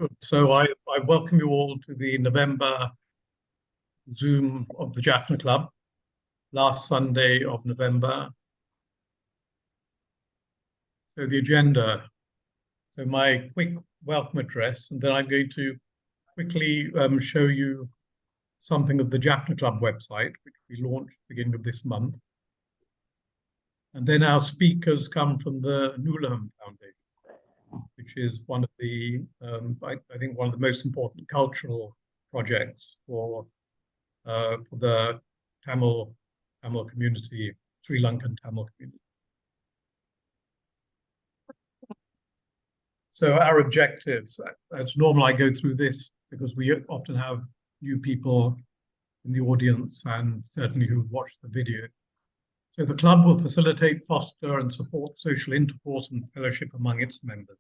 Good. So I welcome you all to the November Zoom of the Jaffna Club, last Sunday of November. So the agenda. So my quick welcome address, and then I'm going to quickly show you something of the Jaffna Club website, which we launched at the beginning of this month. And then our speakers come from the Noolaham Foundation, which is one of the, I think, one of the most important cultural projects for the Tamil community, Sri Lankan Tamil community. So our objectives, as normal, I go through this because we often have new people in the audience and certainly who watch the video. So the club will facilitate, foster and support social intercourse and fellowship among its members.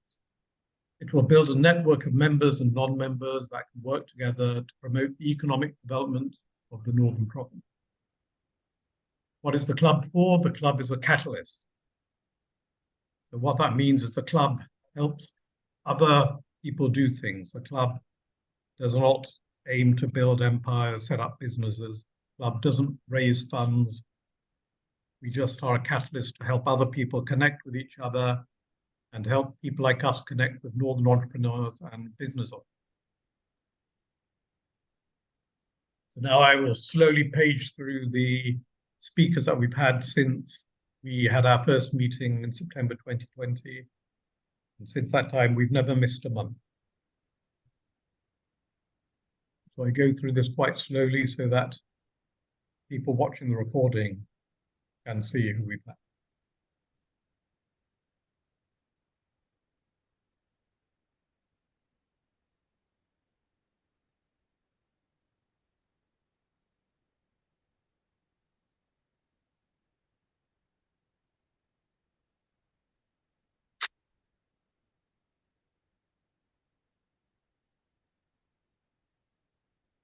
It will build a network of members and non-members that can work together to promote the economic development of the Northern Province. What is the club for? The club is a catalyst. So what that means is the club helps other people do things. The club does not aim to build empires, set up businesses. The club doesn't raise funds. We just are a catalyst to help other people connect with each other and help people like us connect with Northern entrepreneurs and business owners. So now I will slowly page through the speakers that we've had since we had our first meeting in September 2020. And since that time, we've never missed a month. So I go through this quite slowly so that people watching the recording can see who we've had.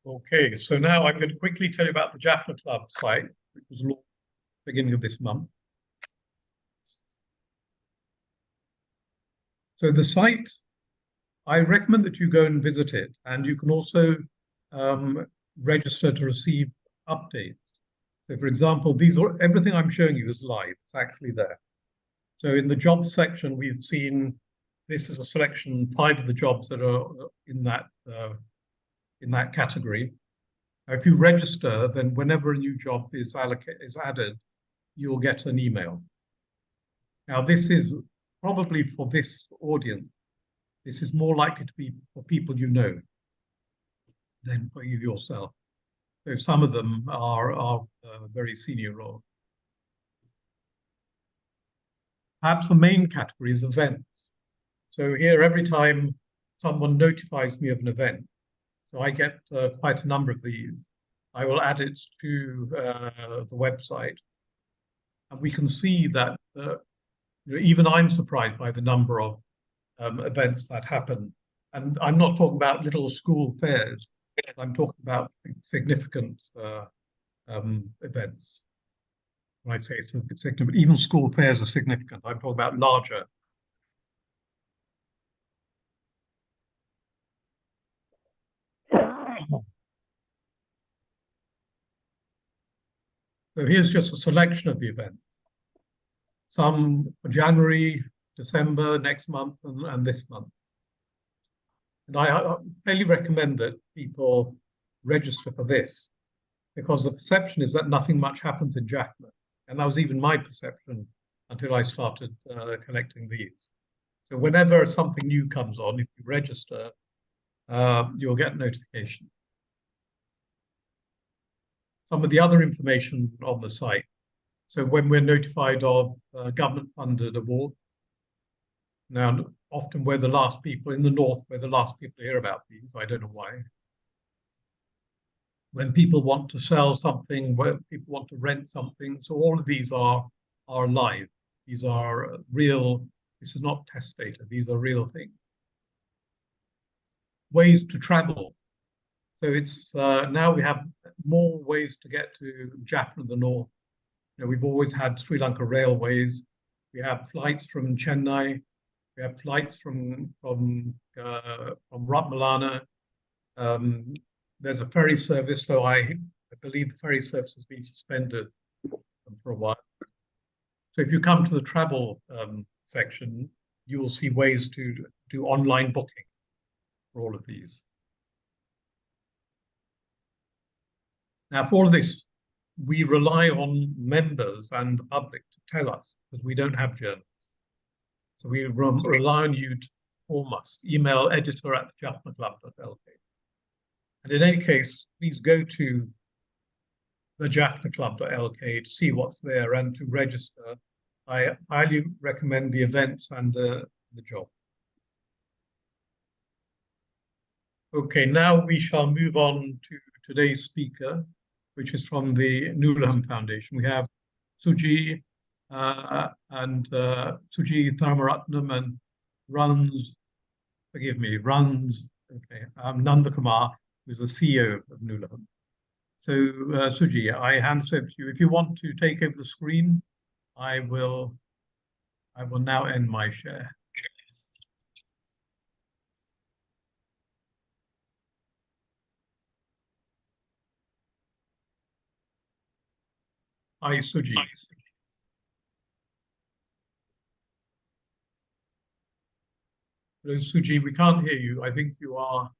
Okay, so now I'm going to quickly tell you about the Jaffna Club site, which was launched at the beginning of this month. So the site, I recommend that you go and visit it, and you can also register to receive updates. So for example, everything I'm showing you is live, it's actually there. So in the jobs section, we've seen, this is a selection, 5 of the jobs that are in that category. Now, if you register, then whenever a new job is added, you'll get an email. Now, this is probably for this audience, this is more likely to be for people you know than for you yourself. So some of them are very senior roles. Perhaps the main category is events. So here, every time someone notifies me of an event, so I get quite a number of these, I will add it to the website. And we can see that even I'm surprised by the number of events that happen. And I'm not talking about little school fairs. I'm talking about significant events. When I say it's significant, even school fairs are significant. I'm talking about larger. So here's just a selection of the events. Some for January, December, next month, and this month. And I highly recommend that people register for this, because the perception is that nothing much happens in Jaffna. And that was even my perception until I started collecting these. So whenever something new comes on, if you register, you'll get notification. Some of the other information on the site. So when we're notified of government-funded award, now often we're the last people in the north, we're the last people to hear about these. I don't know why. When people want to sell something, where people want to rent something, so all of these are live. These are real. This is not test data. These are real things. Ways to travel. So it's now we have more ways to get to Jaffna in the north. You know, we've always had Sri Lanka Railways. We have flights from Chennai. We have flights from Ratmalana. There's a ferry service, though I believe the ferry service has been suspended for a while. So if you come to the travel section, you will see ways to do online booking for all of these. Now, for all of this, we rely on members and the public to tell us, because we don't have journalists. So we rely on you to inform us. Email editor@jaffnaclub.lk. And in any case, please go to the jaffnaclub.lk to see what's there and to register. I highly recommend the events and the job. Okay, now we shall move on to today's speaker, which is from the Noolaham Foundation. We have Suji Suji Tharmaratnam and runs Nanda Kumar, who's the CEO of Noolaham. So Suji, I hand this over to you. If you want to take over the screen, I will now end my share. Hi, Suji. Hello, Suji, we can't hear you. I think you are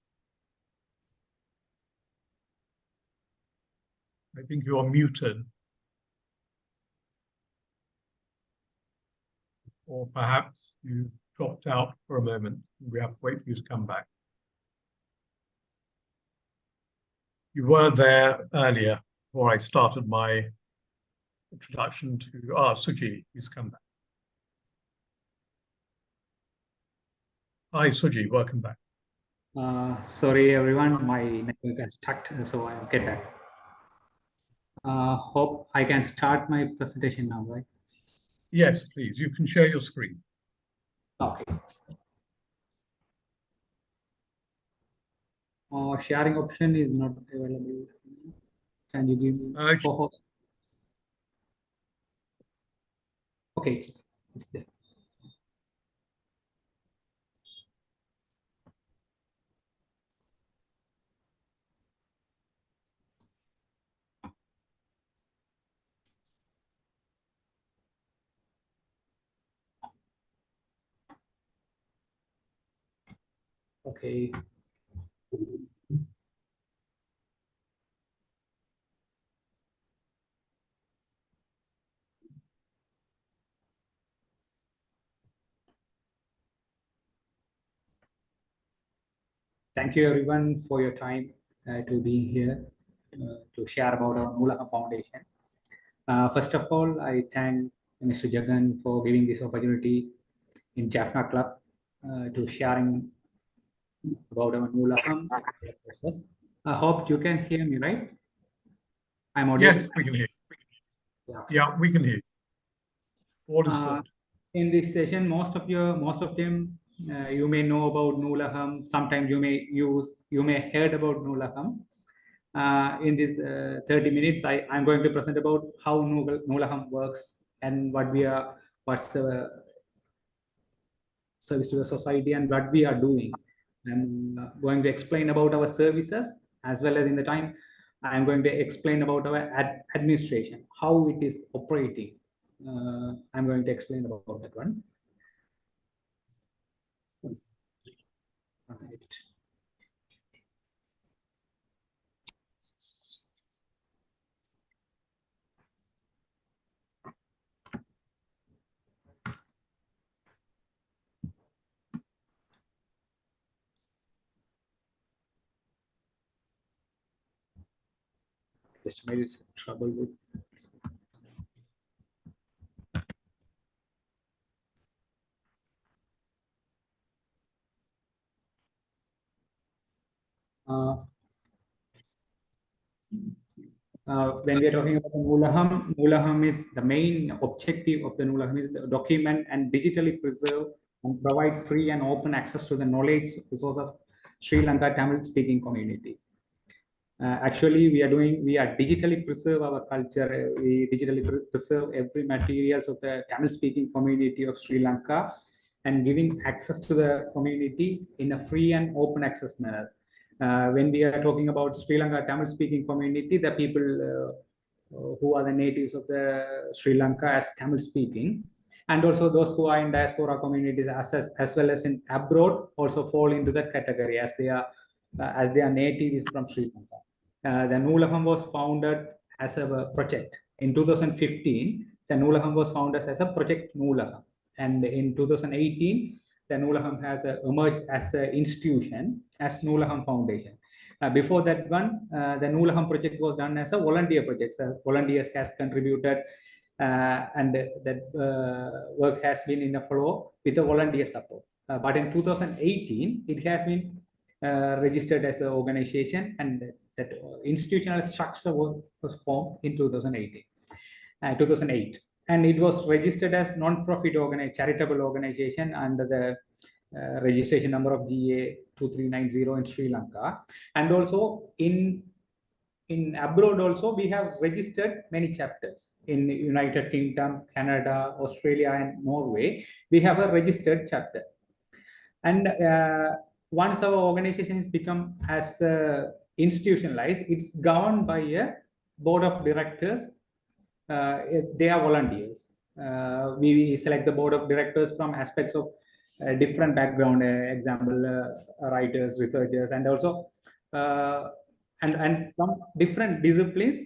muted. Or perhaps you dropped out for a moment. We have to wait for you to come back. You were there earlier before I started my introduction to Suji. He's come back. Hi, Suji. Welcome back. Sorry, everyone. My network got stuck, so I'll get back. Hope I can start my presentation now, right? Yes, please. You can share your screen. Okay. Sharing option is not available. Can you give me co-host? Okay, it's there. Okay. Thank you, everyone, for your time to be here to share about our Noolaham Foundation. First of all, I thank Mr. Jagan for giving this opportunity in Jaffna Club to sharing about our Noolaham process. I hope you can hear me, right? I'm audible. Yes, we can hear you. Yeah, we can hear you. All is good. In this session, most of them you may know about Noolaham. Sometimes you may heard about Noolaham. In this 30 minutes, I'm going to present about how Noolaham works and what's the service to the society and what we are doing. I'm going to explain about our services, as well as in the time I'm going to explain about our administration, how it is operating. I'm going to explain about that one. Right. Just made some trouble with. When we are talking about Noolaham is the main objective of the Noolaham is to document and digitally preserve and provide free and open access to the knowledge resources Sri Lanka Tamil speaking community. Actually, we are digitally preserve our culture. We digitally preserve every materials of the Tamil speaking community of Sri Lanka, and giving access to the community in a free and open access manner. When we are talking about Sri Lanka Tamil speaking community, the people who are the natives of the Sri Lanka as Tamil speaking, and also those who are in diaspora communities as well as in abroad also fall into that category as their native is from Sri Lanka. The Noolaham was founded as a project. In 2015, the Noolaham was founded as a project Noolaham. And in 2018, the Noolaham has emerged as an institution as Noolaham Foundation. Before that one, the Noolaham project was done as a volunteer project. So volunteers has contributed and that work has been in a flow with a volunteer support. But in 2018, it has been registered as an organization, and that institutional structure was formed in 2008. And it was registered as non-profit charitable organization under the registration number of GA 2390 in Sri Lanka. And also in abroad also, we have registered many chapters in United Kingdom, Canada, Australia, and Norway. We have a registered chapter. And once our organization has become as institutionalized, it's governed by a board of directors. They are volunteers. We select the board of directors from aspects of different background, example, writers, researchers, and also and from different disciplines.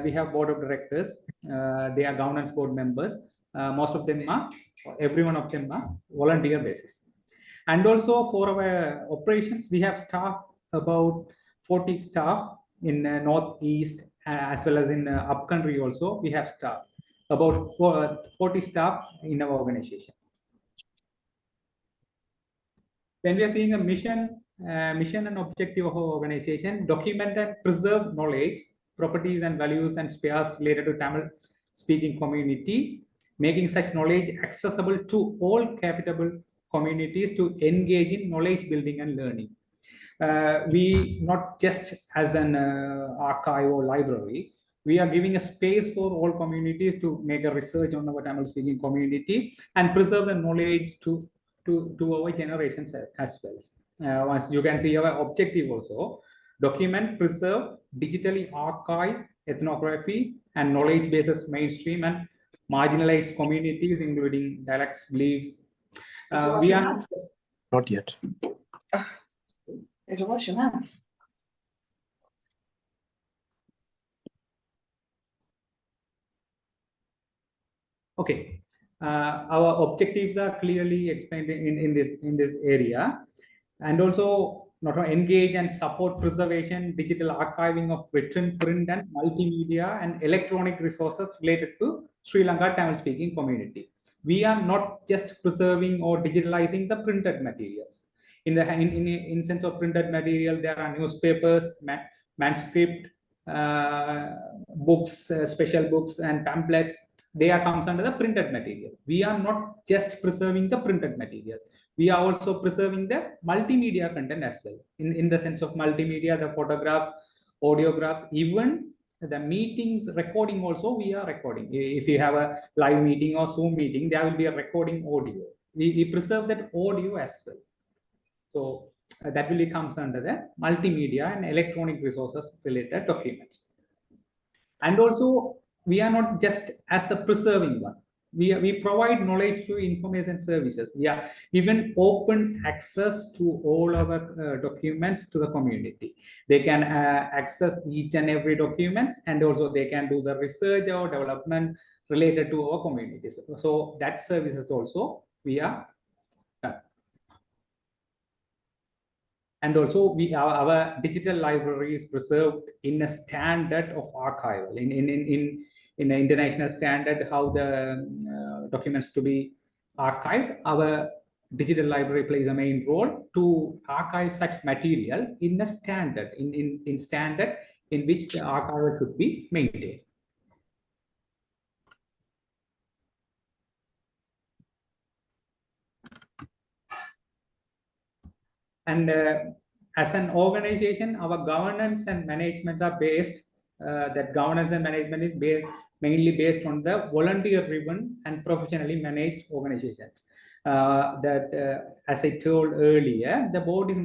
We have board of directors. They are governance board members. Most of them are, every one of them are volunteer basis. And also for our operations, we have staff about 40 staff in Northeast as well as in upcountry also. We have staff about 40 staff in our organization. When we are seeing a mission and objective of our organization, document and preserve knowledge, properties and values and spares related to Tamil speaking community, making such knowledge accessible to all capable communities to engage in knowledge building and learning. We not just as an archive or library, we are giving a space for all communities to make a research on our Tamil speaking community and preserve the knowledge to our generations as well. Once you can see our objective also, document, preserve, digitally archive ethnography and knowledge bases mainstream and marginalized communities, including dialects, beliefs. We are not yet. It'll wash your hands. Okay. Our objectives are clearly explained in this area, and also not only engage and support preservation, digital archiving of written, print, and multimedia and electronic resources related to Sri Lanka Tamil speaking community. We are not just preserving or digitalizing the printed materials. In sense of printed material, there are newspapers, manuscript, books, special books, and pamphlets. They are comes under the printed material. We are not just preserving the printed material. We are also preserving the multimedia content as well. In the sense of multimedia, the photographs, audiographs, even the meetings recording also we are recording. If you have a live meeting or Zoom meeting, there will be a recording audio. We preserve that audio as well. So that really comes under the multimedia and electronic resources related documents. And also, we are not just as a preserving one. We provide knowledge through information services. We are given open access to all our documents to the community. They can access each and every document, and also they can do the research or development related to our communities. So that services also we are done. And also our digital library is preserved in a standard of archival in the international standard, how the documents to be archived. Our digital library plays a main role to archive such material in a standard, in standard in which the archival should be maintained. And as an organization, our governance and management are based, that governance and management is mainly based on the volunteer-driven and professionally managed organizations. As I told earlier, the board is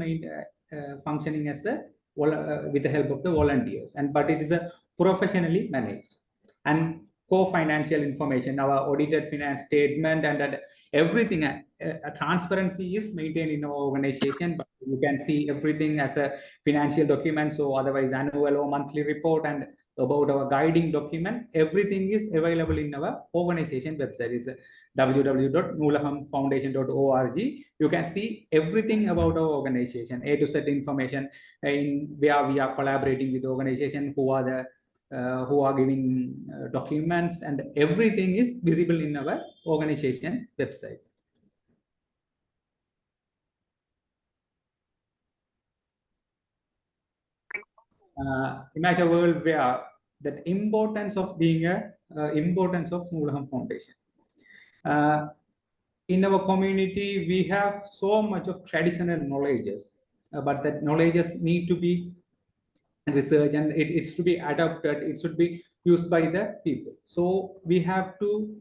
functioning as a with the help of the volunteers, but it is a professionally managed. And co-financial information, our audited finance statement, and that everything, transparency is maintained in our organization, but you can see everything as a financial document, so otherwise annual or monthly report, and about our guiding document, everything is available in our organization website. It's www.noolahamfoundation.org. You can see everything about our organization, A to Z information, in where we are collaborating with the organization, who are giving documents, and everything is visible in our organization website. Imagine a world where the importance of being importance of Noolaham Foundation. In our community, we have so much of traditional knowledges, but that knowledges need to be researched, and it's to be adapted. It should be used by the people. So we have to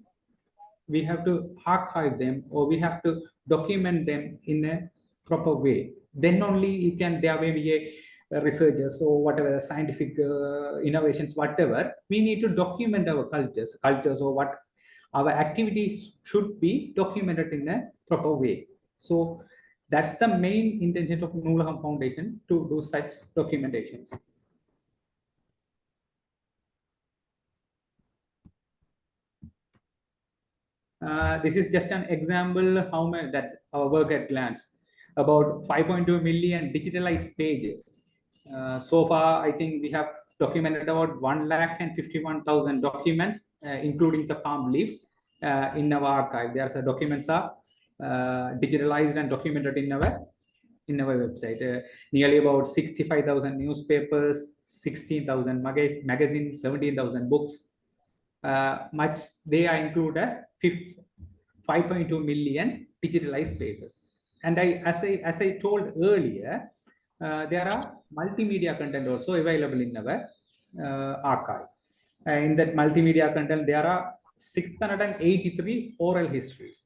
archive them, or we have to document them in a proper way. Then only there may be a researchers or whatever scientific innovations, whatever. We need to document our cultures or what our activities should be documented in a proper way. So that's the main intention of Noolaham Foundation, to do such documentations. This is just an example how much that our work at glance. About 5.2 million digitalized pages. So far, I think we have documented about 151,000 documents, including the palm leaves, in our archive. There are documents are digitalized and documented in our website. Nearly about 65,000 newspapers, 16,000 magazines, 17,000 books. Much they are included as 5.2 million digitalized pages. And as I told earlier, there are multimedia content also available in our archive. In that multimedia content, there are 683 oral histories.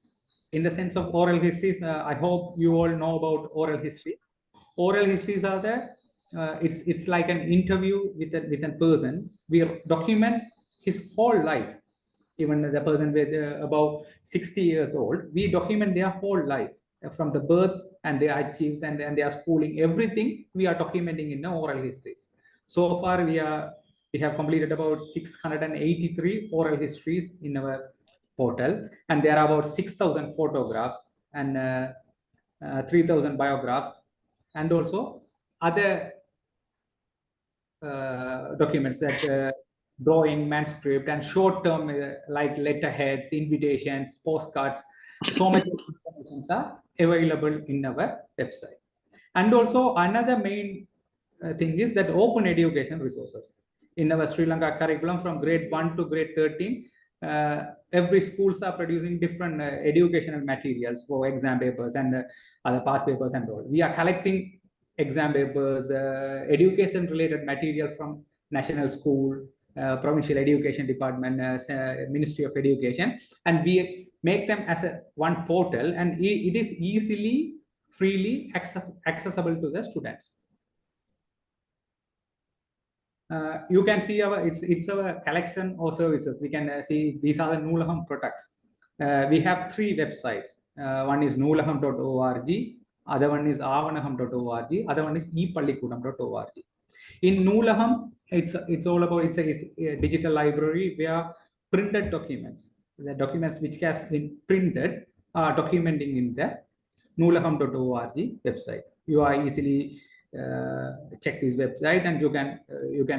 In the sense of oral histories, I hope you all know about oral history. Oral histories are the it's like an interview with a person. We document his whole life. Even the person with about 60 years old, we document their whole life, from the birth and their achievements and their schooling, everything we are documenting in the oral histories. So far, we have completed about 683 oral histories in our portal, and there are about 6,000 photographs and 3,000 biographs, and also other documents, that drawing, manuscript, and short-term like letterheads, invitations, postcards. So many information are available in our website. And also another main thing is that open education resources. In our Sri Lanka curriculum, from grade 1 to grade 13, every schools are producing different educational materials for exam papers and other past papers and all. We are collecting exam papers, education related material from national school, provincial education department, Ministry of Education, and we make them as one portal, and it is easily, freely accessible to the students. You can see it's our collection or services. We can see these are the Noolaham products. We have 3 websites. One is noolaham.org, other one is avanaham.org, other one is epallikudam.org. In Noolaham, it's all about it's a digital library where printed documents, the documents which has been printed, are documenting in the noolaham.org website. You are easily check this website, and you can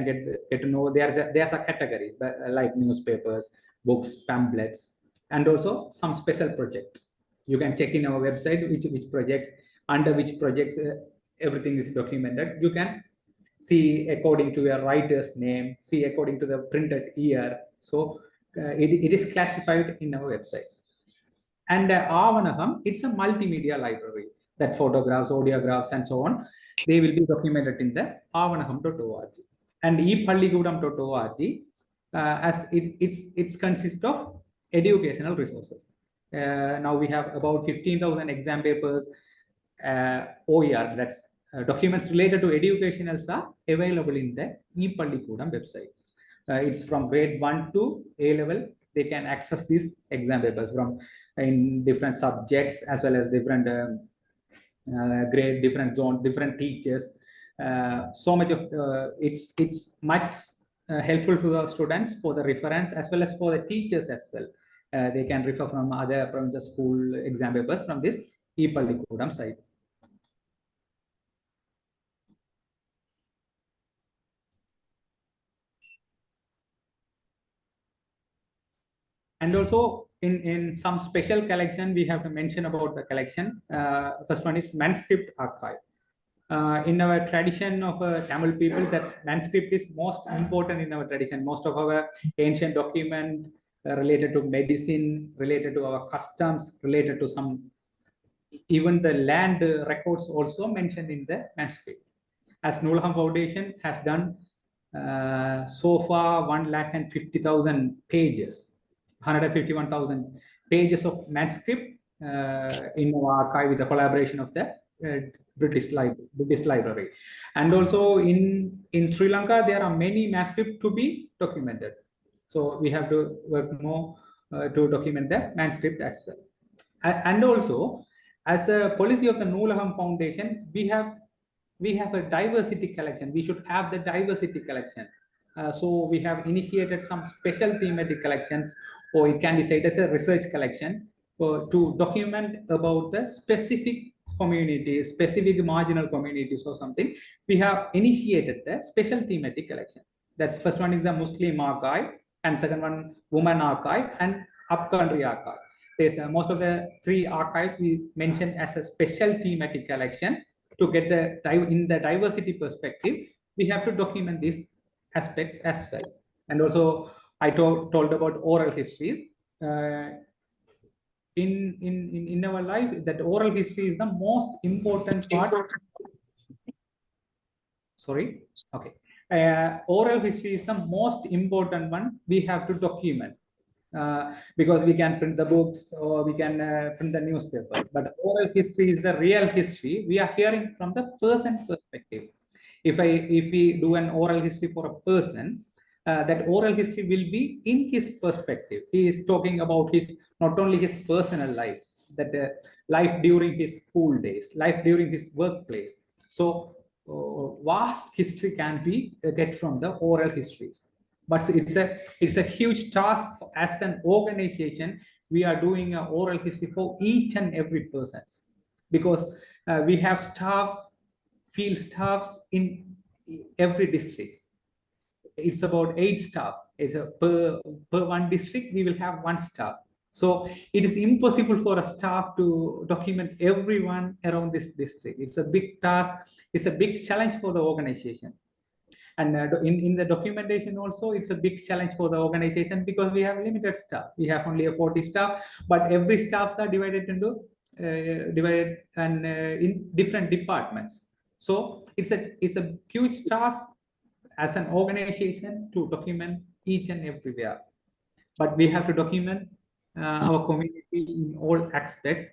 get to know there's a categories like newspapers, books, pamphlets, and also some special projects. You can check in our website which projects, under which projects everything is documented. You can see according to your writer's name, see according to the printed year. So it is classified in our website. And Avanaham, it's a multimedia library, that photographs, audiographs, and so on, they will be documented in the avanaham.org. And epallikudam.org, as it consists of educational resources. Now we have about 15,000 exam papers, OER, that's documents related to educationals are available in the ePallikudam website. It's from grade 1 to A level. They can access these exam papers from in different subjects as well as different grade, different zone, different teachers. So much of it's much helpful to the students for the reference as well as for the teachers as well. They can refer from other provinces school exam papers from this ePallikudam site. And also in some special collection, we have to mention about the collection. First one is manuscript archive. In our tradition of Tamil people, that manuscript is most important in our tradition. Most of our ancient document related to medicine, related to our customs, related to some, even the land records also mentioned in the manuscript. As Noolaham Foundation has done so far 150,000 pages, 151,000 pages of manuscript in our archive with the collaboration of the British Library. And also in Sri Lanka, there are many manuscripts to be documented. So we have to work more to document the manuscript as well. And also, as a policy of the Noolaham Foundation, we have a diversity collection. We should have the diversity collection. So we have initiated some special thematic collections, or it can be said as a research collection to document about the specific communities, specific marginal communities or something. We have initiated the special thematic collection. That's first one is the Muslim archive, and second one woman archive, and upcountry archive. There's most of the three archives we mentioned as a special thematic collection. To get in the diversity perspective, we have to document these aspects as well. And also, I told about oral histories. In our life, that oral history is the most important part. Sorry. Okay. Oral history is the most important one we have to document. Because we can print the books or we can print the newspapers, but oral history is the real history. We are hearing from the person perspective. If we do an oral history for a person, that oral history will be in his perspective. He is talking about his not only his personal life, that life during his school days, life during his workplace. So vast history can be get from the oral histories. But it's a huge task as an organization. We are doing an oral history for each and every person, because we have staffs, field staffs in every district. It's about 8 staff. It's per one district we will have 1 staff. So it is impossible for a staff to document everyone around this district. It's a big task. It's a big challenge for the organization. And in the documentation also, it's a big challenge for the organization, because we have limited staff. We have only a 40 staff, but every staffs are divided into in different departments. So it's a huge task as an organization to document each and everywhere. But we have to document our community in all aspects.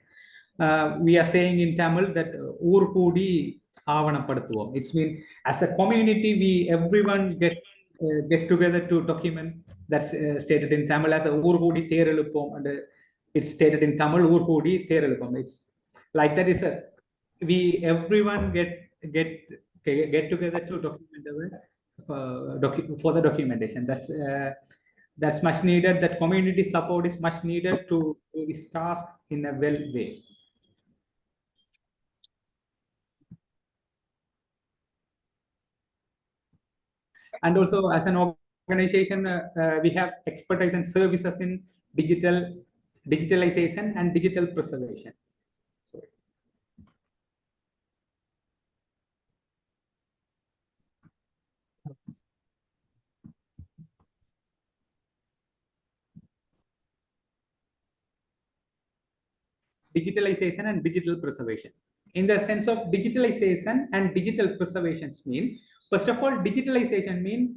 We are saying in Tamil that Urkudi Avanapadathuvam. It's mean as a community, we everyone get together to document. That's stated in Tamil as a Urkudi Therelupam, and it's stated in Tamil Urkudi Therelupam. It's like that is a everyone get together to document for the documentation. That's much needed. That community support is much needed to do this task in a well way. And also, as an organization, we have expertise and services in digitalization and digital preservation. Digitalization and digital preservation. In the sense of digitalization and digital preservations mean, first of all, digitalization mean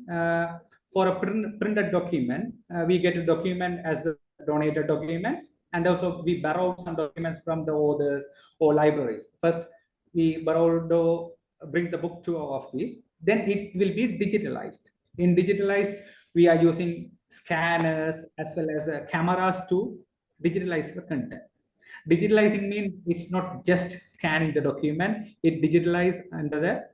for a printed document, we get a document as a donated documents, and also we borrow some documents from the authors or libraries. First, we bring the book to our office, then it will be digitalized. In digitalized, we are using scanners as well as cameras to digitalize the content. Digitalizing means it's not just scanning the document, it digitalizes under the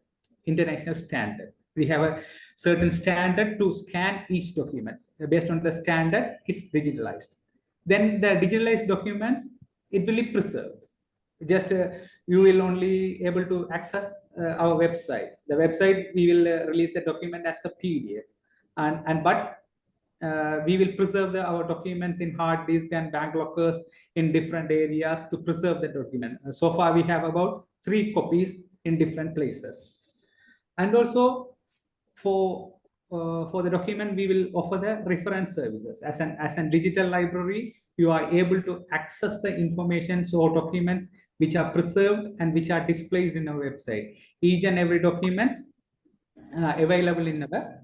international standard. We have a certain standard to scan each document. Based on the standard, it's digitalized. Then the digitalized documents, it will be preserved. Just you will only able to access our website. The website, we will release the document as a PDF. But we will preserve our documents in hard disk and bank lockers in different areas to preserve the document. So far, we have about 3 copies in different places. And also for the document, we will offer the reference services. As an digital library, you are able to access the information or documents which are preserved and which are displayed in our website. Each and every document available in our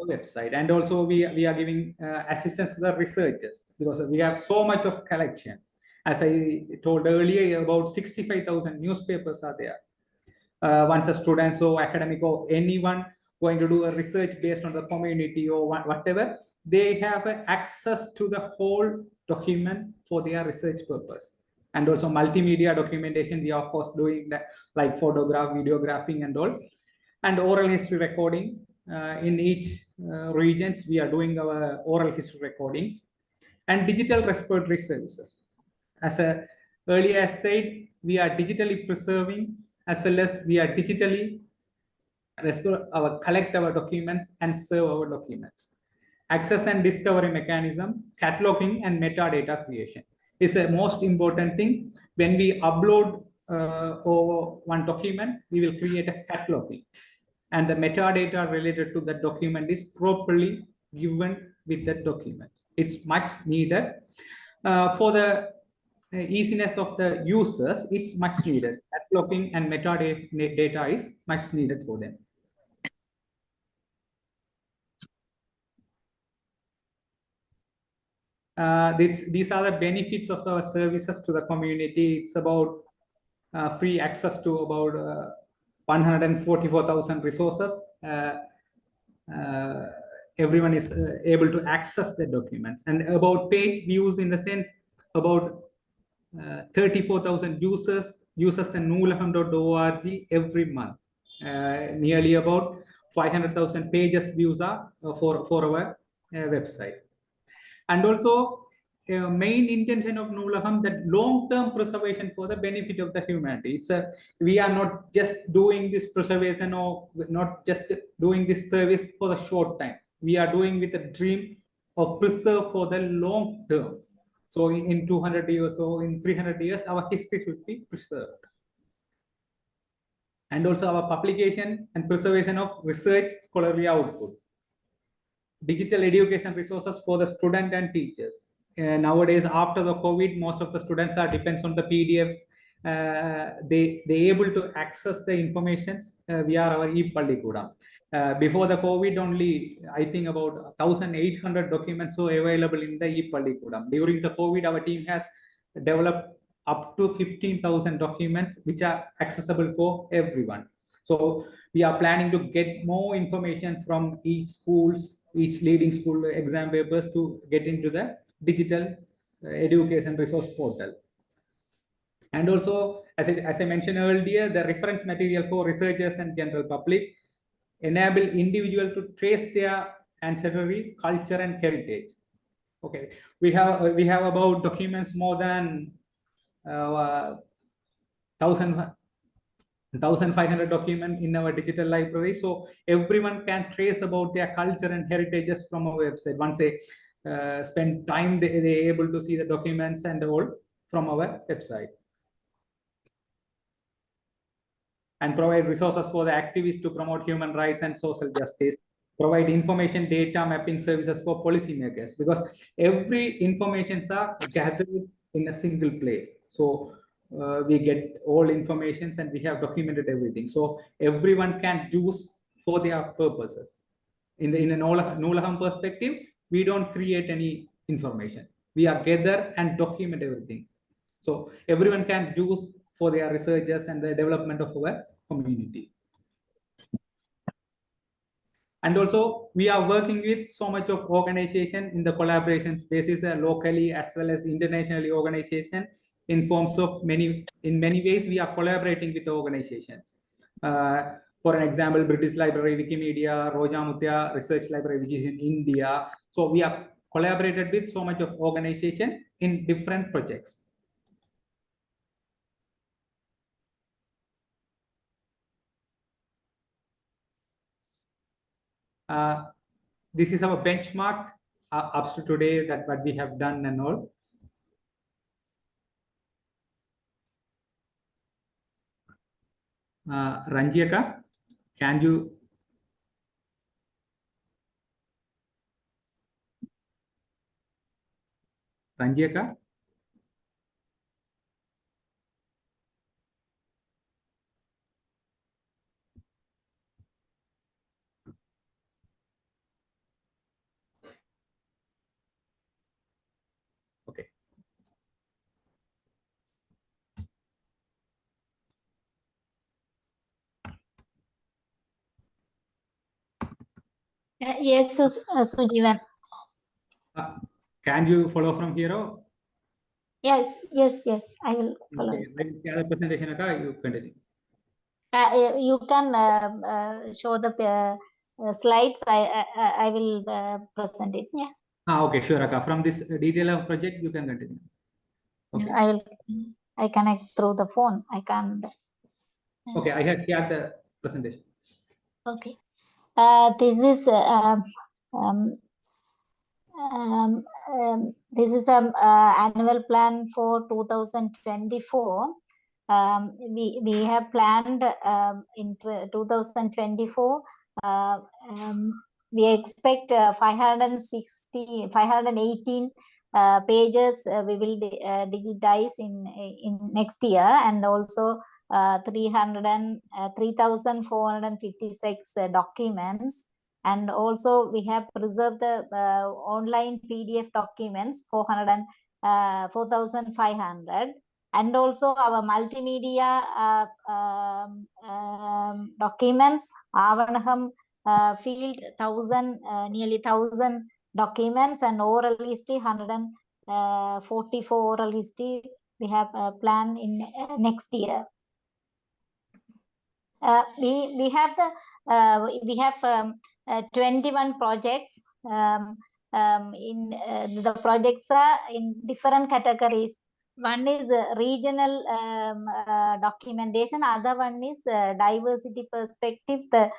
website. And also we are giving assistance to the researchers, because we have so much of collection. As I told earlier, about 65,000 newspapers are there. Once a student or academic or anyone going to do a research based on the community or whatever, they have access to the whole document for their research purpose. And also multimedia documentation, we are of course doing that, like photograph, videographing and all. And oral history recording. In each regions, we are doing our oral history recordings. And digital respiratory services. As earlier I said, we are digitally preserving as well as we are digitally collect our documents and serve our documents. Access and discovery mechanism, cataloging and metadata creation is a most important thing. When we upload one document, we will create a cataloging, and the metadata related to the document is properly given with the document. It's much needed for the easiness of the users. It's much needed. Cataloging and metadata is much needed for them. These are the benefits of our services to the community. It's about free access to about 144,000 resources. Everyone is able to access the documents, and about page views, in the sense about 34,000 users uses the noolaham.org every month. Nearly about 500,000 pages views are for our website. And also main intention of Noolaham, that long-term preservation for the benefit of the humanity. We are not just doing this preservation or not just doing this service for the short time. We are doing with a dream of preserve for the long term. So in 200 years or in 300 years, our history should be preserved. And also our publication and preservation of research scholarly output. Digital education resources for the student and teachers. Nowadays, after the COVID, most of the students are depends on the PDFs. They able to access the information via our e-Pallikudam. Before the COVID, only I think about 1,800 documents were available in the e-Pallikudam. During the COVID, our team has developed up to 15,000 documents which are accessible for everyone. So we are planning to get more information from each leading school exam papers to get into the digital education resource portal. And also, as I mentioned earlier, the reference material for researchers and general public enable individual to trace their ancestry, culture, and heritage. Okay, we have about documents more than 1,500 documents in our digital library. So everyone can trace about their culture and heritages from our website. Once they spend time, they're able to see the documents and all from our website. And provide resources for the activists to promote human rights and social justice. Provide information data mapping services for policymakers, because every informations are gathered in a single place. So we get all informations and we have documented everything. So everyone can use for their purposes. in a Noolaham perspective, we don't create any information. We are gather and document everything. So everyone can use for their researchers and the development of our community. And also, we are working with so much of organization in the collaboration spaces, locally as well as internationally organization in forms of in many ways, we are collaborating with the organizations. For an example, British Library, Wikimedia, Rojamutya Research Library, which is in India. So we are collaborated with so much of organization in different projects. This is our benchmark up to today, that what we have done and all. Ranjika, can you? Ranjika? Okay. Yes, Sujivan. Can you follow from here? Or? Yes, I will follow. Okay. Let's share the presentation. You continue. You can show the slides. I will present it. Yeah. Okay, sure, Akka. From this detail of project, you can continue. Okay. I connect through the phone. I can't. Okay, I have shared the presentation. Okay. This is this is annual plan for 2024. We have planned in 2024. We expect 518 pages we will digitize in next year, and also 3,456 documents. And also we have preserved the online PDF documents 4,500, and also our multimedia documents, Avanaham field 1,000, nearly 1,000 documents, and oral history 144 oral history we have planned in next year. We have 21 projects. In the projects are in different categories. One is regional documentation. Other one is diversity perspective. The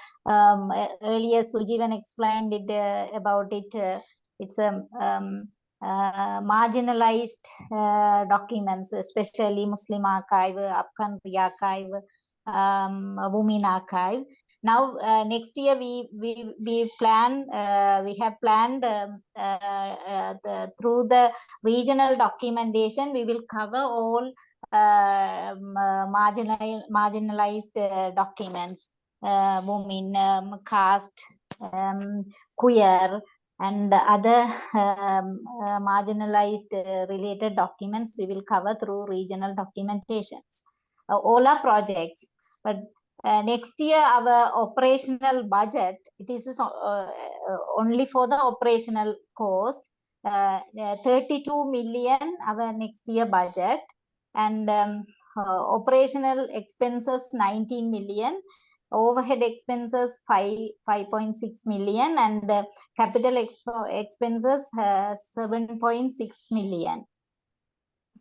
earlier Sujivan explained it about it. It's marginalized documents, especially Muslim archive, upcountry archive, women archive. Now next year we have planned through the regional documentation we will cover all marginalized documents, women, caste, queer, and other marginalized related documents we will cover through regional documentations. All our projects. But next year our operational budget, it is only for the operational cost, 32 million our next year budget, and operational expenses 19 million, overhead expenses 5.6 million, and capital expenses 7.6 million.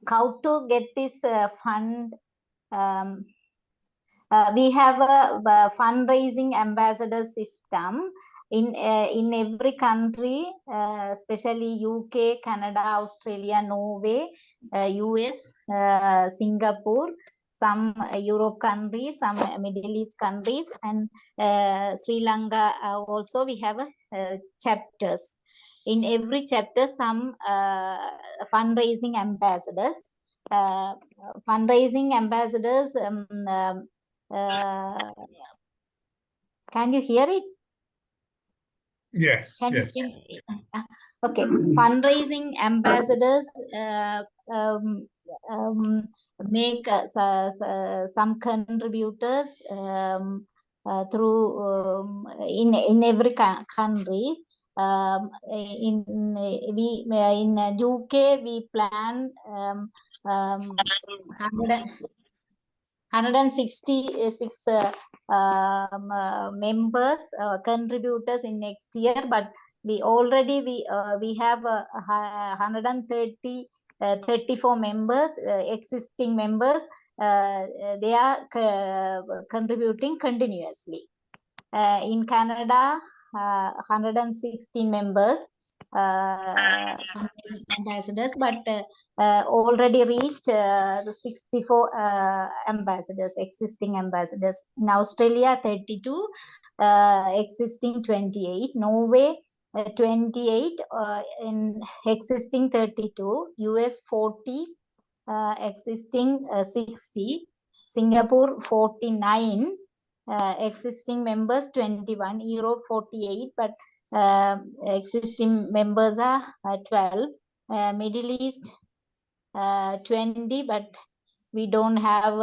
How to get this fund? We have a fundraising ambassador system in every country, especially UK, Canada, Australia, Norway, US, Singapore, some Europe countries, some Middle East countries, and Sri Lanka. Also, we have chapters. In every chapter, some fundraising ambassadors. Fundraising ambassadors. Can you hear it? Yes, Can yes. okay, fundraising ambassadors um, um, make some contributors through in every countries. In UK we plan 166 members contributors in next year, but we have 130 34 members existing members. They are contributing continuously. In Canada, 116 members ambassadors, but already reached the 64 ambassadors, existing ambassadors. In Australia, 32, existing 28. Norway, 28, in existing 32. US, 40, existing 60. Singapore, 49. Existing members 21, Europe 48, but existing members are 12. Middle East 20, but we don't have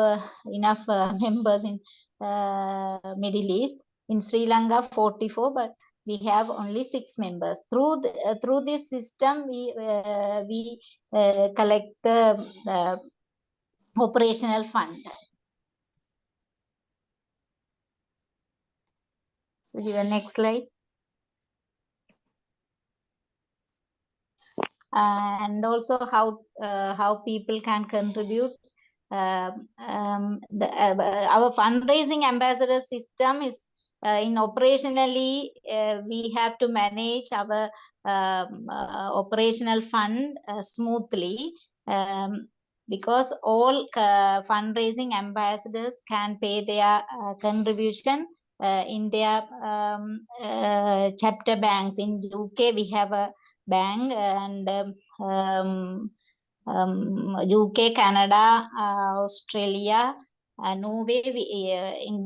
enough members in Middle East. In Sri Lanka 44, but we have only 6 members. Through this system, we collect the operational fund. So your next slide. And also how people can contribute. Our fundraising ambassador system is in operationally we have to manage our operational fund smoothly, because all fundraising ambassadors can pay their contribution in their chapter banks. In UK we have a bank, and UK, Canada, Australia, Norway, in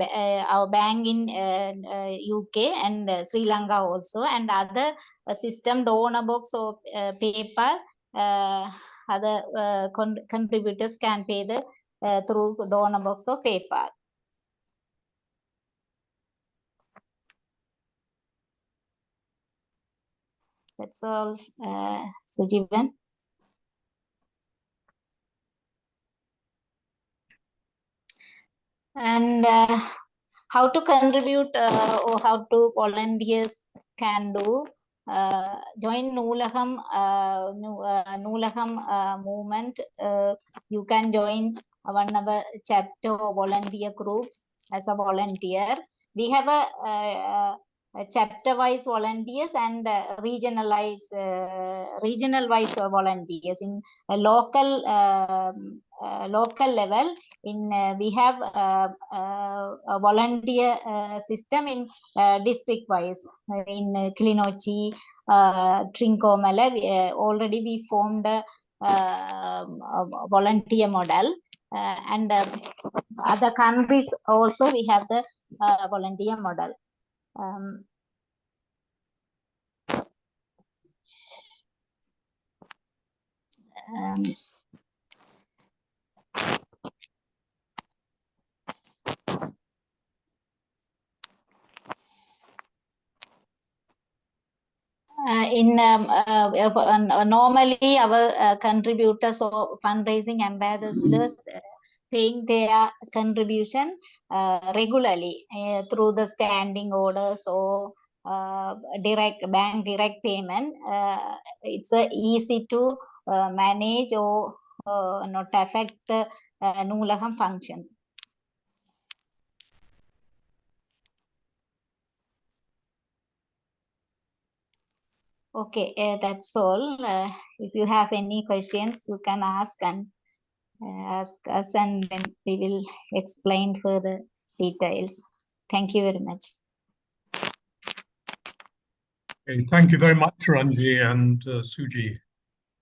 our bank in UK, and Sri Lanka also, and other system, donor box or PayPal. Other contributors can pay the through donor box or PayPal. That's all, Sujivan. And how to contribute or how to volunteers can do. Join Noolaham movement. You can join one of our chapter or volunteer groups as a volunteer. We have a chapter-wise volunteers and regional-wise volunteers. In a local level, we have a volunteer system in district wise. In Kilinochchi, Trincomalee, already we formed a volunteer model, and other countries also we have the volunteer model. Normally our contributors or fundraising ambassadors paying their contribution regularly through the standing orders or bank direct payment. It's easy to manage or not affect the Noolaham function. Okay, that's all. If you have any questions, you can ask and ask us, and then we will explain further details. Thank you very much. Okay, thank you very much, Ranji and Suji.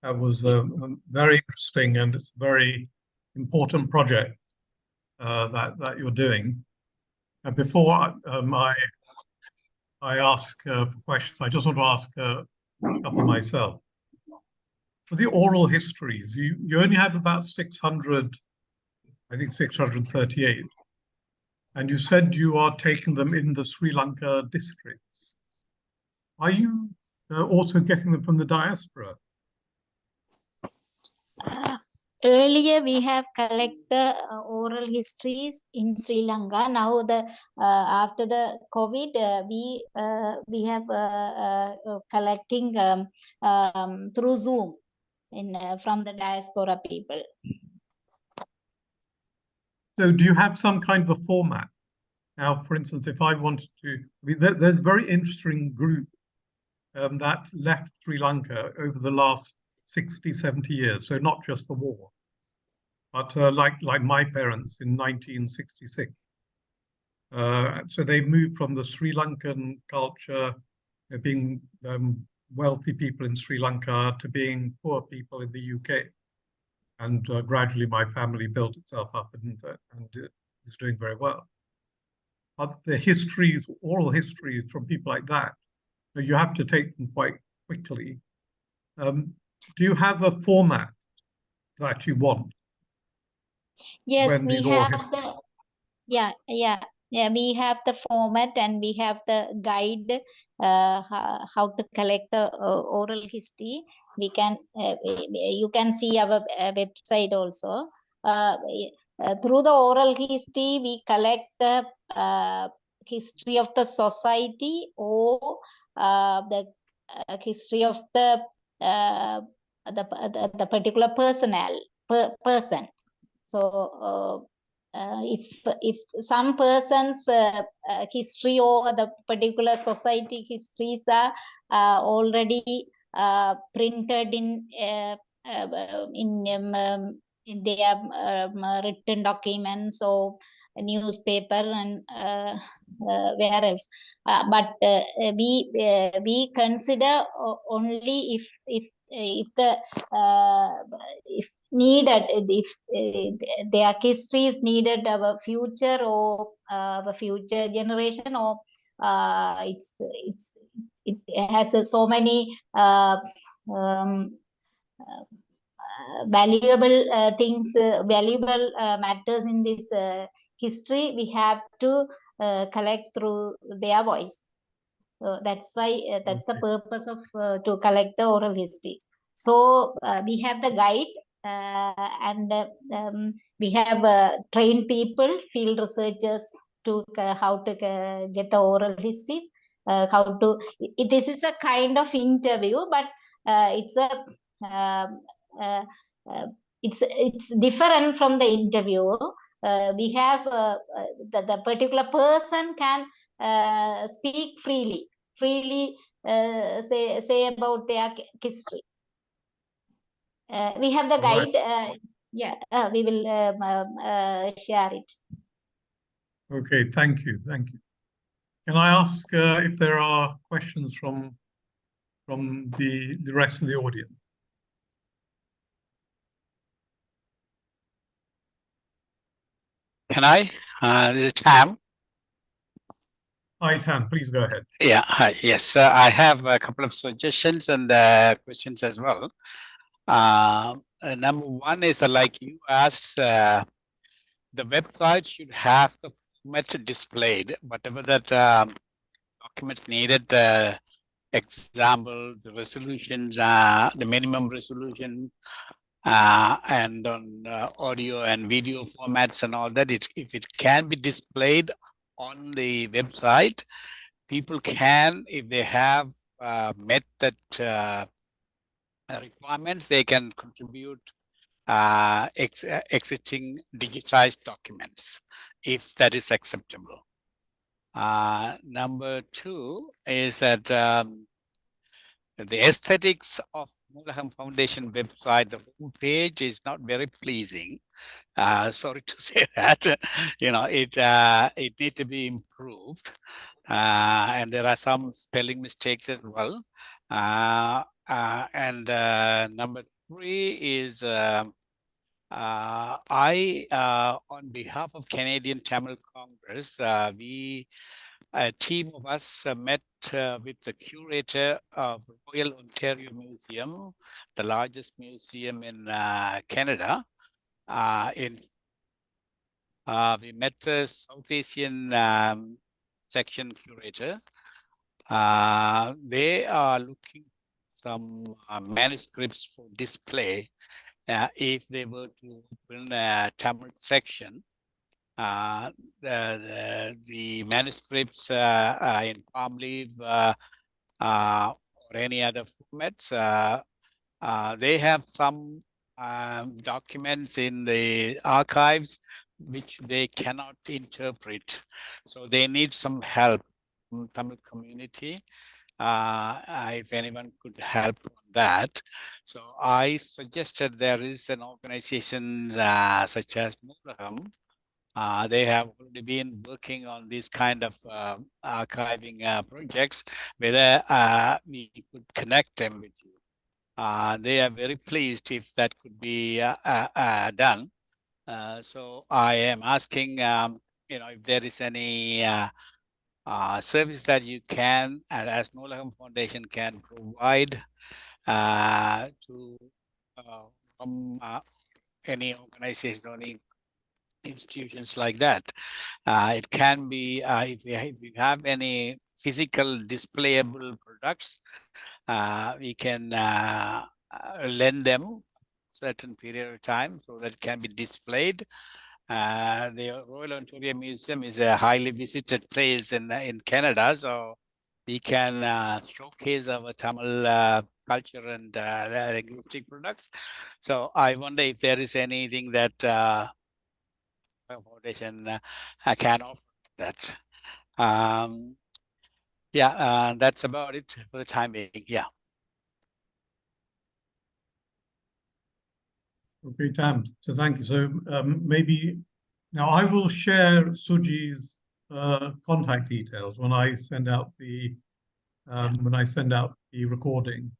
That was very interesting, and it's a very important project that you're doing. And before I ask questions. I just want to ask a couple myself. For the oral histories, you only have about 600, I think 638. And you said you are taking them in the Sri Lanka districts. Are you also getting them from the diaspora? Earlier, we have collected oral histories in Sri Lanka. Now, after the COVID, we have collecting through Zoom from the diaspora people. So, do you have some kind of a format? Now, for instance, if I wanted to, there's a very interesting group that left Sri Lanka over the last 60, 70 years. So not just the war, but like my parents in 1966. So they moved from the Sri Lankan culture, being wealthy people in Sri Lanka, to being poor people in the UK. And gradually my family built itself up and is doing very well. But the histories, oral histories from people like that, you have to take them quite quickly. Do you have a format that you want? Yes, we have the, yeah, we have the format and we have the guide how to collect the oral history. We can, you can see our website also. Through the oral history, we collect the history of the society or the history of the particular person. So if some person's history or the particular society histories are already printed in their written documents or newspaper and where else, but we consider only if the if needed, if their history is needed our future or our future generation, or it has so many um, valuable things, valuable matters in this history. We have to collect through their voice. That's why that's the purpose of to collect the oral histories. So we have the guide and we have trained people, field researchers, to how to get the oral histories. How to this is a kind of interview, but it's a um, uh, uh, it's different from the interview. We have the particular person can speak freely say about their history. We have the guide. Yeah, we will share it. Okay, thank you. Can I ask if there are questions from the rest of the audience? Can I? This is Tam. Hi, Tam, please go ahead. Yeah, hi. Yes, I have a couple of suggestions and questions as well. Number one is like you asked, the website should have the format displayed, whatever that documents needed. Example, the resolutions, the minimum resolution, and on audio and video formats and all that. If it can be displayed on the website, people can, if they have met that requirements, they can contribute existing digitized documents, if that is acceptable. Number two is that the aesthetics of Noolaham Foundation website, the homepage is not very pleasing. Sorry to say that. It needs to be improved, and there are some spelling mistakes as well. And number three is I, on behalf of Canadian Tamil Congress, we a team of us met with the curator of Royal Ontario Museum, the largest museum in Canada. We met the South Asian section curator. They are looking some manuscripts for display if they were to open a Tamil section. The manuscripts in palm leaf or any other formats, they have some documents in the archives which they cannot interpret. So they need some help from Tamil community. If anyone could help on that. So I suggested there is an organization such as Noolaham. They have already been working on these kind of archiving projects, whether we could connect them with you. They are very pleased if that could be done. So I am asking, if there is any service that you can, as Noolaham Foundation can provide to from any organization or any institutions like that. It can be, if you have any physical displayable products, we can lend them certain period of time so that it can be displayed. The Royal Ontario Museum is a highly visited place in Canada, so we can showcase our Tamil culture and linguistic products. So I wonder if there is anything that foundation can offer that. That's about it for the time being. Yeah. Okay, Tam. So thank you. So maybe now I will share Suji's contact details when I send out the recording.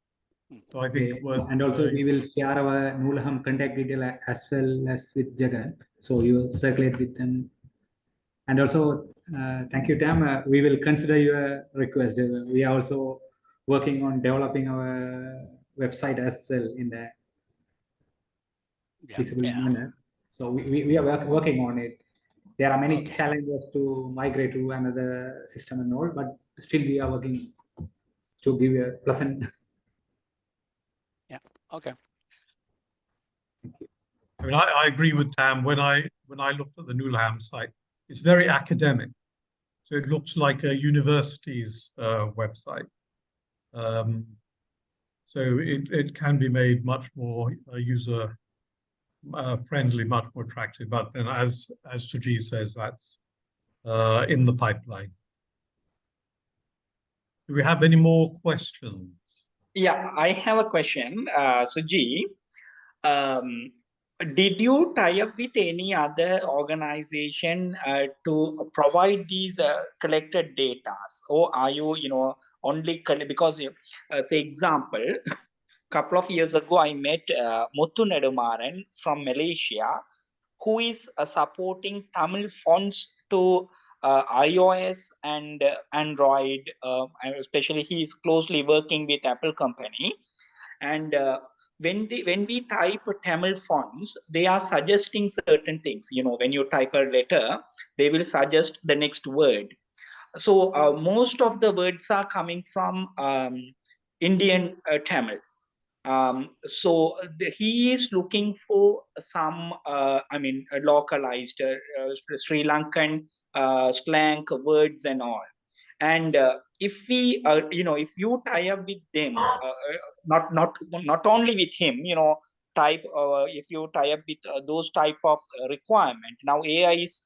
So I think and also we will share our Noolaham contact detail as well as with Jagan. So you circulate with them. And also, thank you, Tam. We will consider your request. We are also working on developing our website as well in the feasible manner. So we are working on it. There are many challenges to migrate to another system and all, but still we are working to give a pleasant. Yeah. Okay. I mean, I agree with Tam. When I looked at the Noolaham site, it's very academic. So it looks like a university's website. So it can be made much more user friendly, much more attractive. But then, as Suji says, that's in the pipeline. Do we have any more questions? Yeah, I have a question, Suji. Did you tie up with any other organization to provide these collected data, or are you, only because, say, example, couple of years ago, I met Muthu Nedumaran from Malaysia, who is supporting Tamil fonts to iOS and Android. Especially, he is closely working with Apple company. And when we type Tamil fonts, they are suggesting certain things. When you type a letter, they will suggest the next word. So most of the words are coming from Indian Tamil. So he is looking for some, localized Sri Lankan slang words and all. And if we, if you tie up with them, not only with him, if you tie up with those type of requirement. Now AI is,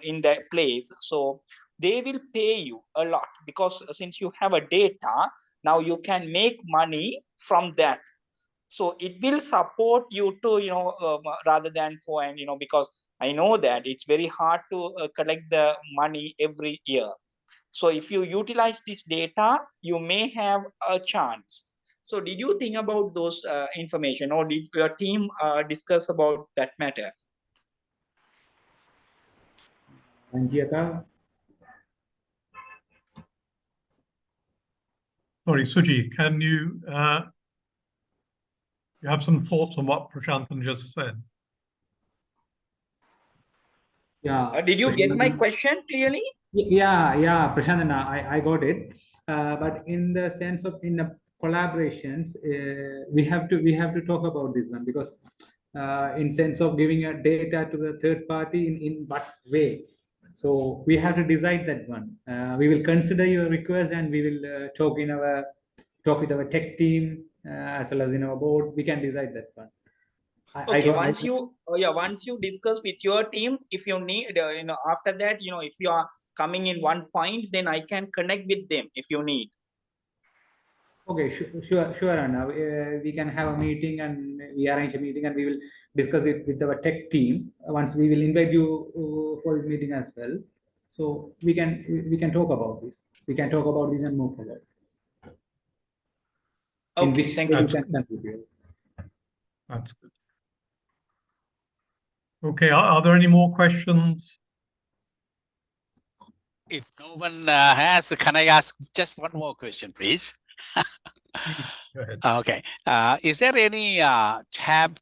in that place, so they will pay you a lot, because since you have a data, now you can make money from that. So it will support you to, rather than for, and because I know that it's very hard to collect the money every year. So if you utilize this data, you may have a chance. So did you think about those information, or did your team discuss about that matter? Anjiaka? Sorry, Suji, can you have some thoughts on what Prashanthan just said? Yeah. Did you get my question clearly? Yeah, Prashantana, I got it. But in the sense of in the collaborations, we have to talk about this one, because in sense of giving a data to the third party in what way. So we have to decide that one. We will consider your request, and we will talk with our tech team as well as in our board. We can decide that one. Okay, once you discuss with your team, if you need, after that, if you are coming in one point, then I can connect with them if you need. Okay, sure, Anna. We can have a meeting, and we arrange a meeting, and we will discuss it with our tech team. Once we will invite you for this meeting as well, so we can talk about this. We can talk about this and move forward. Okay, thank you. That's good. Okay, are there any more questions? If no one has, can I ask just one more question, please? Please, go ahead. Okay. Is there any tab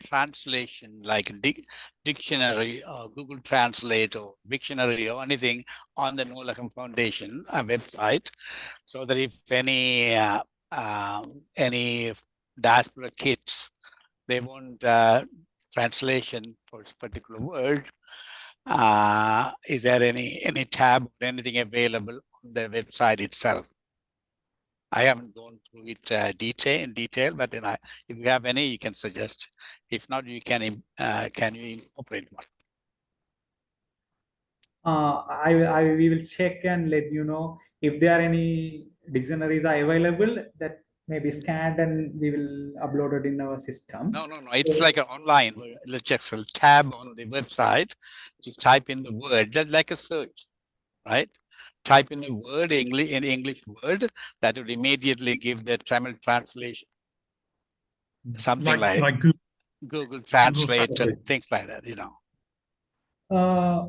translation like dictionary or Google Translate or dictionary or anything on the Noolaham Foundation website, so that if any diaspora kids, they want translation for a particular word, is there any tab or anything available on the website itself? I haven't gone through it in detail, but then if you have any, you can suggest. If not, you can you incorporate one? We will check and let you know if there are any dictionaries are available that may be scanned, and we will upload it in our system. No. It's like an online. Let's check. So tab on the website. Just type in the word, just like a search, right? Type in a word, English word, that would immediately give the Tamil translation. Something like Google Translate and things like that,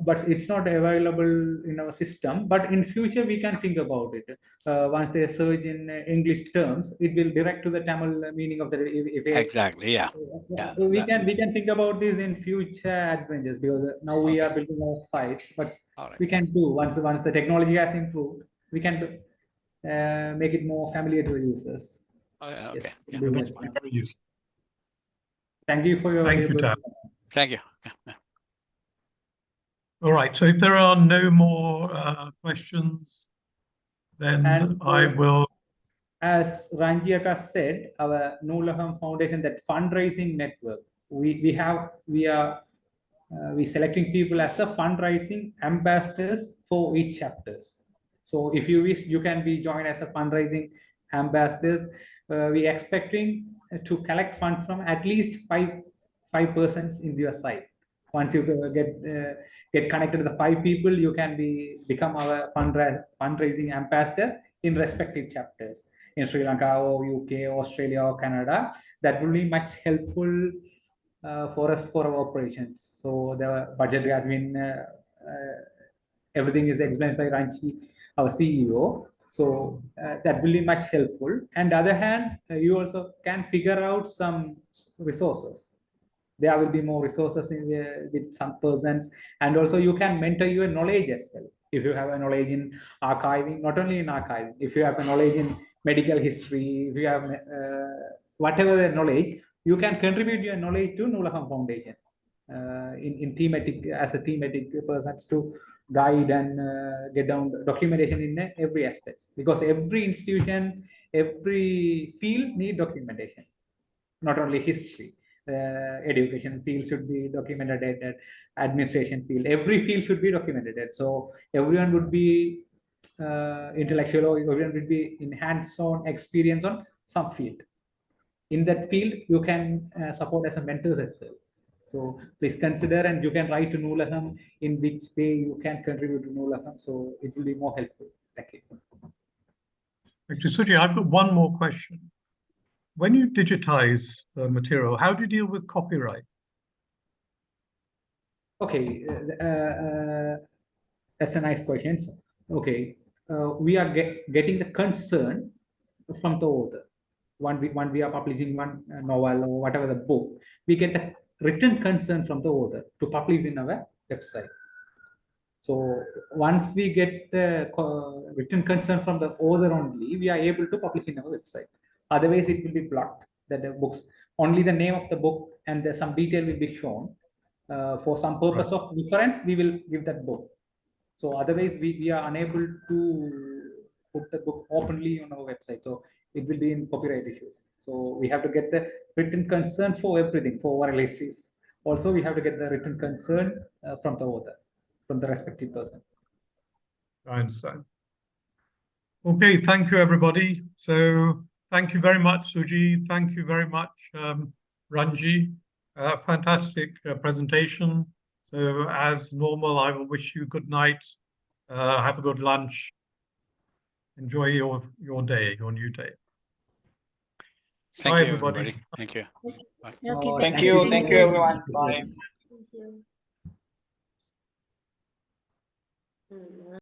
But it's not available in our system. But in future, we can think about it. Once they search in English terms, it will direct to the Tamil meaning of the. Exactly, yeah. We can think about this in future adventures, because now we are building our sites. But we can do once the technology has improved, we can make it more familiar to the users. Okay. Yes, very useful. Thank you for your. Thank you, Tam. Thank you. All right. So if there are no more questions, then I will. As Ranjiaka said, our Noolaham Foundation, that fundraising network, we are selecting people as a fundraising ambassadors for each chapters. So if you wish, you can be joined as a fundraising ambassadors. We expecting to collect funds from at least five persons in your site. Once you get connected to the 5 people, you can become our fundraising ambassador in respective chapters in Sri Lanka or UK, Australia or Canada. That will be much helpful for us for our operations. So the budget has been everything is explained by Ranchi, our CEO. So that will be much helpful. And the other hand, you also can figure out some resources. There will be more resources with some persons, and also you can mentor your knowledge as well. If you have a knowledge in archiving, not only in archiving, if you have a knowledge in medical history, if you have whatever the knowledge, you can contribute your knowledge to Noolaham Foundation in thematic, as a thematic person, to guide and get down documentation in every aspect, because every institution, every field need documentation, not only history. Education field should be documented, administration field, every field should be documented. So everyone would be intellectual, or everyone would be in hands-on experience on some field. In that field, you can support as a mentors as well. So please consider, and you can write to Noolaham in which way you can contribute to Noolaham. So it will be more helpful. Thank you. Thank you, Suji. I've got one more question. When you digitize the material, how do you deal with copyright? Okay, that's a nice question. Okay, we are getting the concern from the author. When we are publishing one novel or whatever the book, we get the written consent from the author to publish in our website. So once we get the written consent from the author only, we are able to publish in our website. Otherwise, it will be blocked. That the books, only the name of the book and some detail will be shown. For some purpose of reference, we will give that book. So otherwise, we are unable to put the book openly on our website. So it will be in copyright issues. So we have to get the written consent for everything, for oral histories. Also, we have to get the written consent from the author, from the respective person. I understand. Okay, thank you, everybody. So thank you very much, Suji. Thank you very much, Ranji. Fantastic presentation. So as normal, I will wish you good night. Have a good lunch. Enjoy your day, your new day. Thank Bye, you, everybody. Thank you. Bye. Okay, Thank you. Thank you, everyone. Bye. Thank you.